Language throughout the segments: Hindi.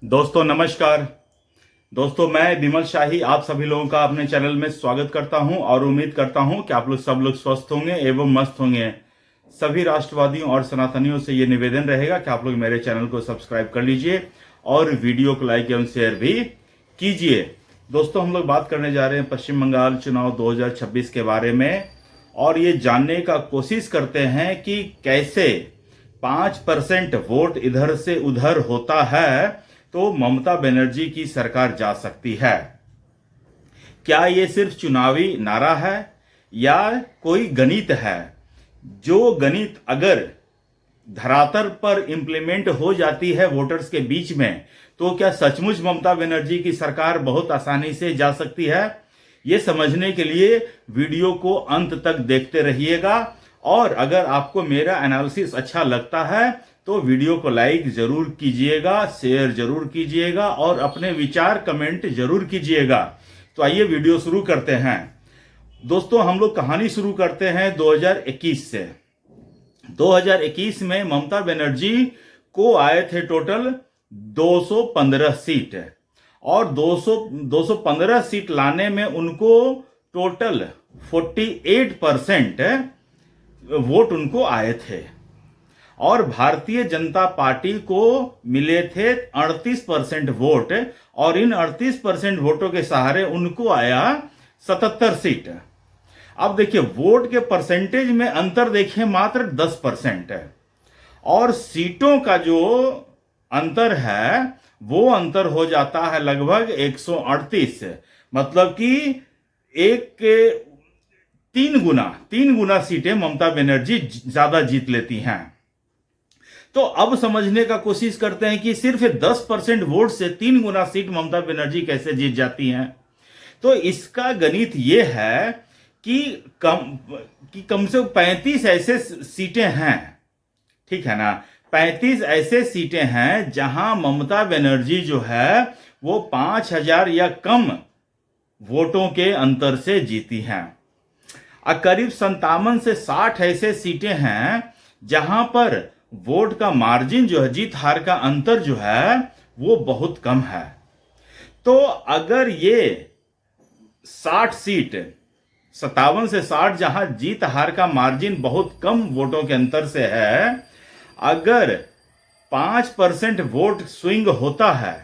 दोस्तों नमस्कार। दोस्तों मैं विमल शाही आप सभी लोगों का अपने चैनल में स्वागत करता हूं और उम्मीद करता हूं कि आप लोग सब लोग स्वस्थ होंगे एवं मस्त होंगे। सभी राष्ट्रवादियों और सनातनियों से ये निवेदन रहेगा कि आप लोग मेरे चैनल को सब्सक्राइब कर लीजिए और वीडियो को लाइक एवं शेयर भी कीजिए। दोस्तों हम लोग बात करने जा रहे हैं पश्चिम बंगाल चुनाव 2026 के बारे में और ये जानने का कोशिश करते हैं कि कैसे 5% वोट इधर से उधर होता है तो ममता बनर्जी की सरकार जा सकती है। क्या ये सिर्फ चुनावी नारा है या कोई गणित है? जो गणित अगर धरातल पर इंप्लीमेंट हो जाती है वोटर्स के बीच में तो क्या सचमुच ममता बनर्जी की सरकार बहुत आसानी से जा सकती है? ये समझने के लिए वीडियो को अंत तक देखते रहिएगा और अगर आपको मेरा एनालिसिस अच्छा लगता है तो वीडियो को लाइक जरूर कीजिएगा, शेयर जरूर कीजिएगा और अपने विचार कमेंट जरूर कीजिएगा। तो आइए वीडियो शुरू करते हैं। दोस्तों हम लोग कहानी शुरू करते हैं 2021 से। 2021 में ममता बनर्जी को आए थे टोटल 215 सीट और 215 सीट लाने में उनको टोटल 48% वोट उनको आए थे और भारतीय जनता पार्टी को मिले थे 38% वोट और इन 38% वोटों के सहारे उनको आया 77 सीट। अब देखिए वोट के परसेंटेज में अंतर देखिए मात्र 10% है और सीटों का जो अंतर है वो अंतर हो जाता है लगभग 138, मतलब कि एक के तीन गुना सीटें ममता बनर्जी ज्यादा जीत लेती हैं। तो अब समझने का कोशिश करते हैं कि सिर्फ 10% वोट से 3 गुना सीट ममता बनर्जी कैसे जीत जाती हैं। तो इसका गणित यह है कि कम से कम 35 ऐसे सीटें हैं, ठीक है ना, 35 ऐसे सीटें हैं जहां ममता बनर्जी जो है वो 5000 या कम वोटों के अंतर से जीती हैं। करीब 57 से 60 ऐसे सीटें हैं जहां पर वोट का मार्जिन जो है, जीत हार का अंतर जो है वो बहुत कम है। तो अगर ये 60 सीट 57 से 60 जहां जीत हार का मार्जिन बहुत कम वोटों के अंतर से है, अगर 5% वोट स्विंग होता है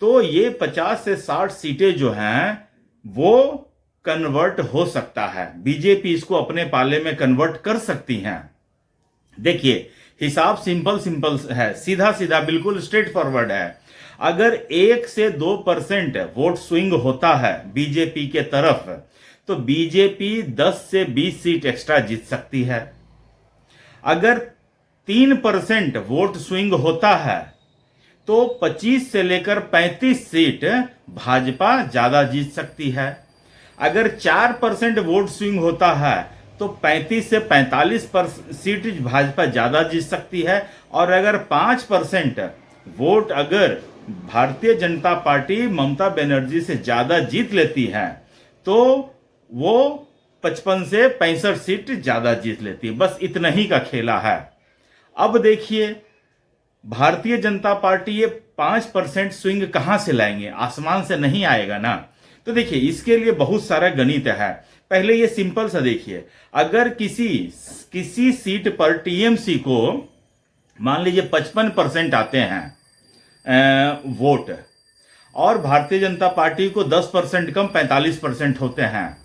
तो ये 50 से 60 सीटें जो हैं वो कन्वर्ट हो सकता है। बीजेपी इसको अपने पाले में कन्वर्ट कर सकती हैं। देखिए हिसाब सिंपल है, सीधा सीधा बिल्कुल स्ट्रेट फॉरवर्ड है। अगर 1 से 2% वोट स्विंग होता है बीजेपी के तरफ तो बीजेपी 10 से 20 सीट एक्स्ट्रा जीत सकती है। अगर 3% वोट स्विंग होता है तो 25 से लेकर 35 सीट भाजपा ज्यादा जीत सकती है। अगर 4% वोट स्विंग होता है तो 35 से 45 सीट भाजपा ज्यादा जीत सकती है और अगर 5% वोट अगर भारतीय जनता पार्टी ममता बनर्जी से ज्यादा जीत लेती है तो वो 55 से 65 सीट ज्यादा जीत लेती है। बस इतना ही का खेला है। अब देखिए भारतीय जनता पार्टी ये 5% स्विंग कहां से लाएंगे? आसमान से नहीं आएगा ना। तो देखिए इसके लिए बहुत सारा गणित है। पहले ये सिंपल सा देखिए, अगर किसी सीट पर टीएमसी को मान लीजिए 55% आते हैं वोट और भारतीय जनता पार्टी को 10% कम 45% होते हैं,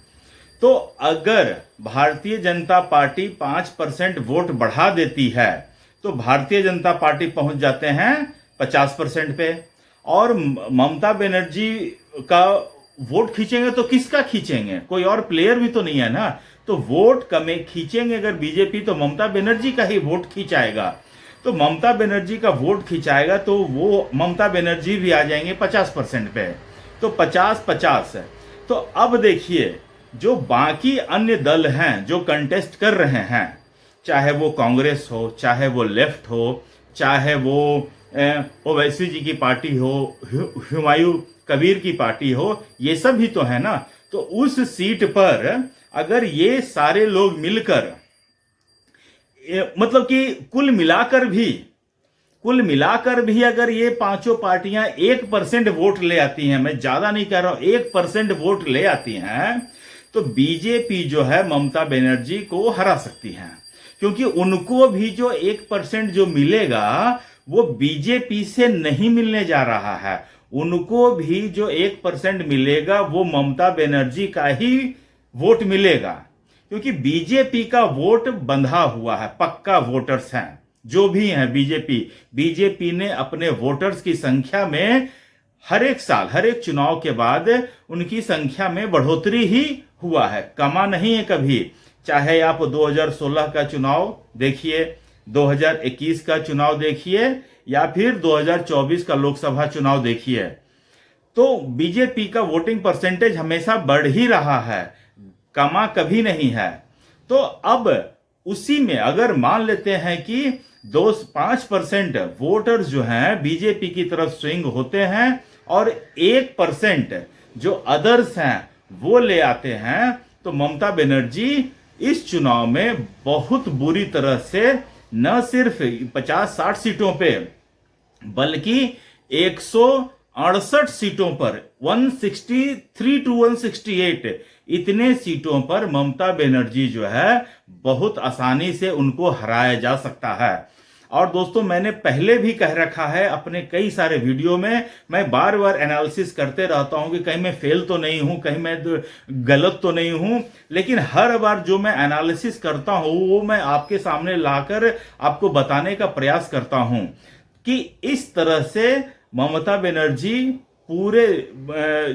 तो अगर भारतीय जनता पार्टी 5% वोट बढ़ा देती है तो भारतीय जनता पार्टी पहुंच जाते हैं 50% पे और ममता बनर्जी का वोट खींचेंगे तो किसका खींचेंगे? कोई और प्लेयर भी तो नहीं है ना। तो वोट कमे खींचेंगे अगर बीजेपी तो ममता बनर्जी का ही वोट खींचाएगा। तो ममता बनर्जी का वोट खींचाएगा तो वो ममता बनर्जी भी आ जाएंगे 50% पे, तो 50-50 है। तो अब देखिए जो बाकी अन्य दल हैं जो कंटेस्ट कर रहे हैं, चाहे वो कांग्रेस हो, चाहे वो लेफ्ट हो, चाहे वो ओवैसी जी की पार्टी हो, हुमायूं कबीर की पार्टी हो, ये सब भी तो है ना। तो उस सीट पर अगर ये सारे लोग मिलकर मतलब कि कुल कुल मिलाकर भी अगर ये पांचों पार्टियां 1% वोट ले आती हैं, मैं ज्यादा नहीं कह रहा हूं, 1% वोट ले आती हैं, तो बीजेपी जो है ममता बनर्जी को हरा सकती है। क्योंकि उनको भी जो 1% जो मिलेगा वो बीजेपी से नहीं मिलने जा रहा है, उनको भी जो 1% मिलेगा वो ममता बनर्जी का ही वोट मिलेगा। क्योंकि बीजेपी का वोट बंधा हुआ है, पक्का वोटर्स हैं जो भी हैं बीजेपी ने अपने वोटर्स की संख्या में हर एक साल, हर एक चुनाव के बाद उनकी संख्या में बढ़ोतरी ही हुआ है, कमा नहीं है कभी। चाहे आप 2016 का चुनाव देखिए, 2021 का चुनाव देखिए, या फिर 2024 का लोकसभा चुनाव देखिए, तो बीजेपी का वोटिंग परसेंटेज हमेशा बढ़ ही रहा है, कमा कभी नहीं है। तो अब उसी में अगर मान लेते हैं कि 5% वोटर्स जो हैं बीजेपी की तरफ स्विंग होते हैं और 1% जो अदर्स हैं वो ले आते हैं, तो ममता बनर्जी इस चुनाव में बहुत बुरी तरह से न सिर्फ 50-60 सीटों पे बल्कि 168 सीटों पर, 163 to 168 इतने सीटों पर ममता बनर्जी जो है बहुत आसानी से उनको हराया जा सकता है। और दोस्तों मैंने पहले भी कह रखा है अपने कई सारे वीडियो में, मैं बार बार एनालिसिस करते रहता हूं कि कहीं मैं फेल तो नहीं हूं, कहीं मैं गलत तो नहीं हूं, लेकिन हर बार जो मैं एनालिसिस करता हूं वो मैं आपके सामने लाकर आपको बताने का प्रयास करता हूं कि इस तरह से ममता बनर्जी पूरे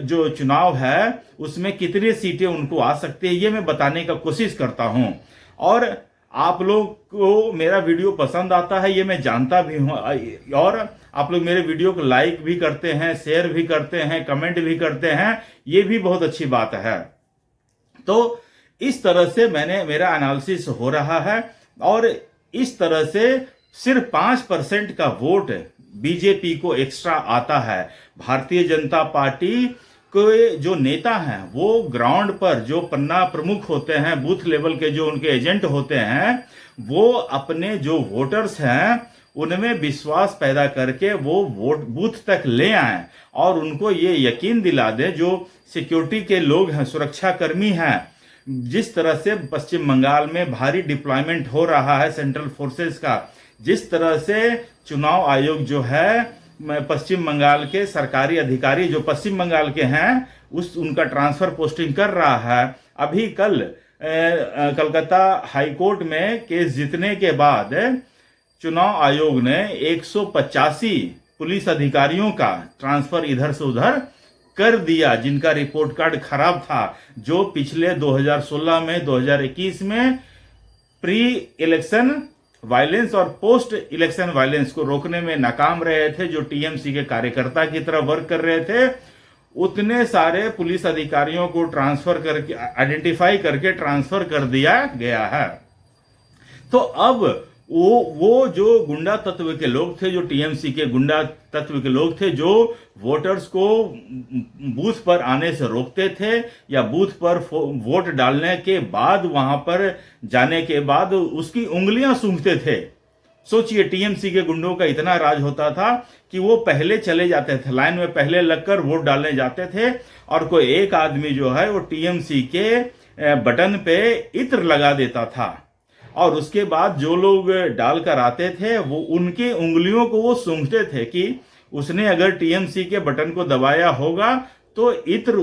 जो चुनाव है उसमें कितनी सीटें उनको आ सकती है, ये मैं बताने का कोशिश करता हूं। और आप लोग को मेरा वीडियो पसंद आता है ये मैं जानता भी हूं, और आप लोग मेरे वीडियो को लाइक भी करते हैं, शेयर भी करते हैं, कमेंट भी करते हैं, ये भी बहुत अच्छी बात है। तो इस तरह से मेरा एनालिसिस हो रहा है, और इस तरह से सिर्फ 5% का वोट बीजेपी को एक्स्ट्रा आता है। भारतीय जनता पार्टी के जो नेता हैं वो ग्राउंड पर जो पन्ना प्रमुख होते हैं, बूथ लेवल के जो उनके एजेंट होते हैं, वो अपने जो वोटर्स हैं उनमें विश्वास पैदा करके वो वोट बूथ तक ले आए और उनको ये यकीन दिला दें, जो सिक्योरिटी के लोग हैं, सुरक्षा कर्मी हैं, जिस तरह से पश्चिम बंगाल में भारी डिप्लॉयमेंट हो रहा है सेंट्रल फोर्सेस का, जिस तरह से चुनाव आयोग जो है पश्चिम बंगाल के सरकारी अधिकारी जो पश्चिम बंगाल के हैं उनका ट्रांसफर पोस्टिंग कर रहा है। अभी कल कलकत्ता हाईकोर्ट में केस जीतने के बाद चुनाव आयोग ने 185 पुलिस अधिकारियों का ट्रांसफर इधर से उधर कर दिया, जिनका रिपोर्ट कार्ड खराब था, जो पिछले 2016 में 2021 में प्री इलेक्शन वायलेंस और पोस्ट इलेक्शन वायलेंस को रोकने में नाकाम रहे थे, जो टीएमसी के कार्यकर्ता की तरह वर्क कर रहे थे, उतने सारे पुलिस अधिकारियों को ट्रांसफर करके, आइडेंटिफाई करके ट्रांसफर कर दिया गया है। तो अब वो जो गुंडा तत्व के लोग थे, जो टीएमसी के गुंडा तत्व के लोग थे, जो वोटर्स को बूथ पर आने से रोकते थे या बूथ पर वोट डालने के बाद वहां पर जाने के बाद उसकी उंगलियां सूंघते थे। सोचिए, टीएमसी के गुंडों का इतना राज होता था कि वो पहले चले जाते थे, लाइन में पहले लगकर वोट डालने जाते थे, और कोई एक आदमी जो है वो टीएमसी के बटन पे इत्र लगा देता था, और उसके बाद जो लोग डालकर आते थे वो उनके उंगलियों को वो सूंघते थे कि उसने अगर टीएमसी के बटन को दबाया होगा तो इत्र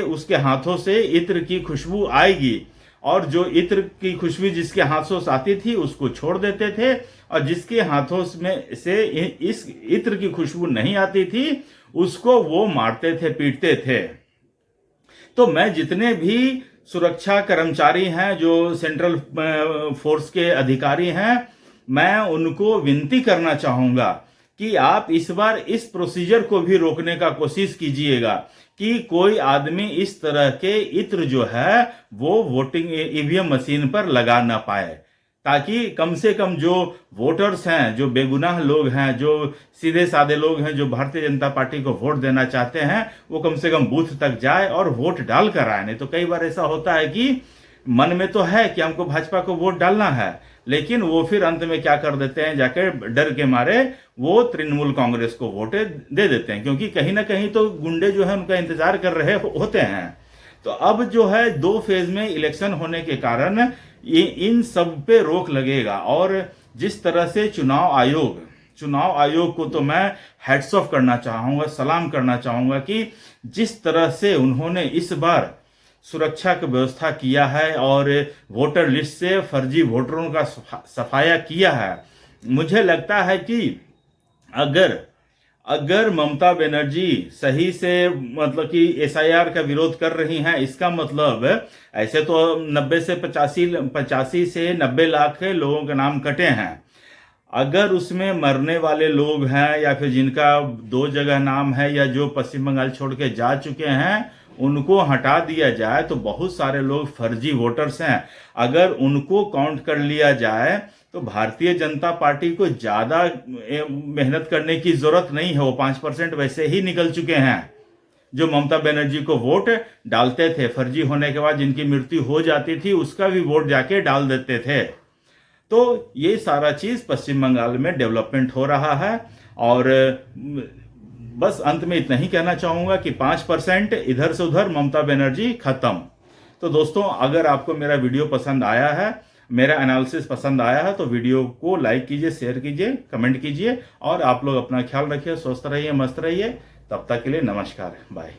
उसके हाथों से इत्र की खुशबू आएगी, और जो इत्र की खुशबू जिसके हाथों से आती थी उसको छोड़ देते थे, और जिसके हाथों में से इस इत्र की खुशबू नहीं आती थी उसको वो मारते थे, पीटते थे। तो मैं जितने भी सुरक्षा कर्मचारी हैं, जो सेंट्रल फोर्स के अधिकारी हैं, मैं उनको विनती करना चाहूंगा कि आप इस बार इस प्रोसीजर को भी रोकने का कोशिश कीजिएगा कि कोई आदमी इस तरह के इत्र जो है वो वोटिंग ईवीएम मशीन पर लगा ना पाए, ताकि कम से कम जो वोटर्स हैं, जो बेगुनाह लोग हैं, जो सीधे साधे लोग हैं, जो भारतीय जनता पार्टी को वोट देना चाहते हैं, वो कम से कम बूथ तक जाए और वोट डाल कर आए। नहीं तो कई बार ऐसा होता है कि मन में तो है कि हमको भाजपा को वोट डालना है, लेकिन वो फिर अंत में क्या कर देते हैं, जाके डर के मारे वो तृणमूल कांग्रेस को वोटें दे देते हैं, क्योंकि कहीं ना कहीं तो गुंडे जो है उनका इंतजार कर रहे होते हैं। तो अब जो है 2 फेज में इलेक्शन होने के कारण इन सब पे रोक लगेगा। और जिस तरह से चुनाव आयोग को तो मैं हैट्स ऑफ करना चाहूंगा, सलाम करना चाहूंगा कि जिस तरह से उन्होंने इस बार सुरक्षा की व्यवस्था किया है और वोटर लिस्ट से फर्जी वोटरों का सफाया किया है। मुझे लगता है कि अगर ममता बनर्जी सही से मतलब कि एसआईआर का विरोध कर रही हैं, इसका मतलब ऐसे तो 90 से 85 से 90 लाख लोगों के नाम कटे हैं। अगर उसमें मरने वाले लोग हैं या फिर जिनका 2 जगह नाम है या जो पश्चिम बंगाल छोड़ के जा चुके हैं, उनको हटा दिया जाए तो बहुत सारे लोग फर्जी वोटर्स हैं। अगर उनको काउंट कर लिया जाए तो भारतीय जनता पार्टी को ज्यादा मेहनत करने की जरूरत नहीं है। वो 5% वैसे ही निकल चुके हैं। जो ममता बनर्जी को वोट डालते थे, फर्जी होने के बाद जिनकी मृत्यु हो जाती थी उसका भी वोट जाके डाल देते थे। तो ये सारा चीज पश्चिम बंगाल में डेवलपमेंट हो रहा है। और बस अंत में इतना ही कहना चाहूंगा कि 5% इधर से उधर, ममता बनर्जी खत्म। तो दोस्तों, अगर आपको मेरा वीडियो पसंद आया है, मेरा एनालिसिस पसंद आया है, तो वीडियो को लाइक कीजिए, शेयर कीजिए, कमेंट कीजिए। और आप लोग अपना ख्याल रखिए, स्वस्थ रहिए, मस्त रहिए। तब तक के लिए नमस्कार, बाय।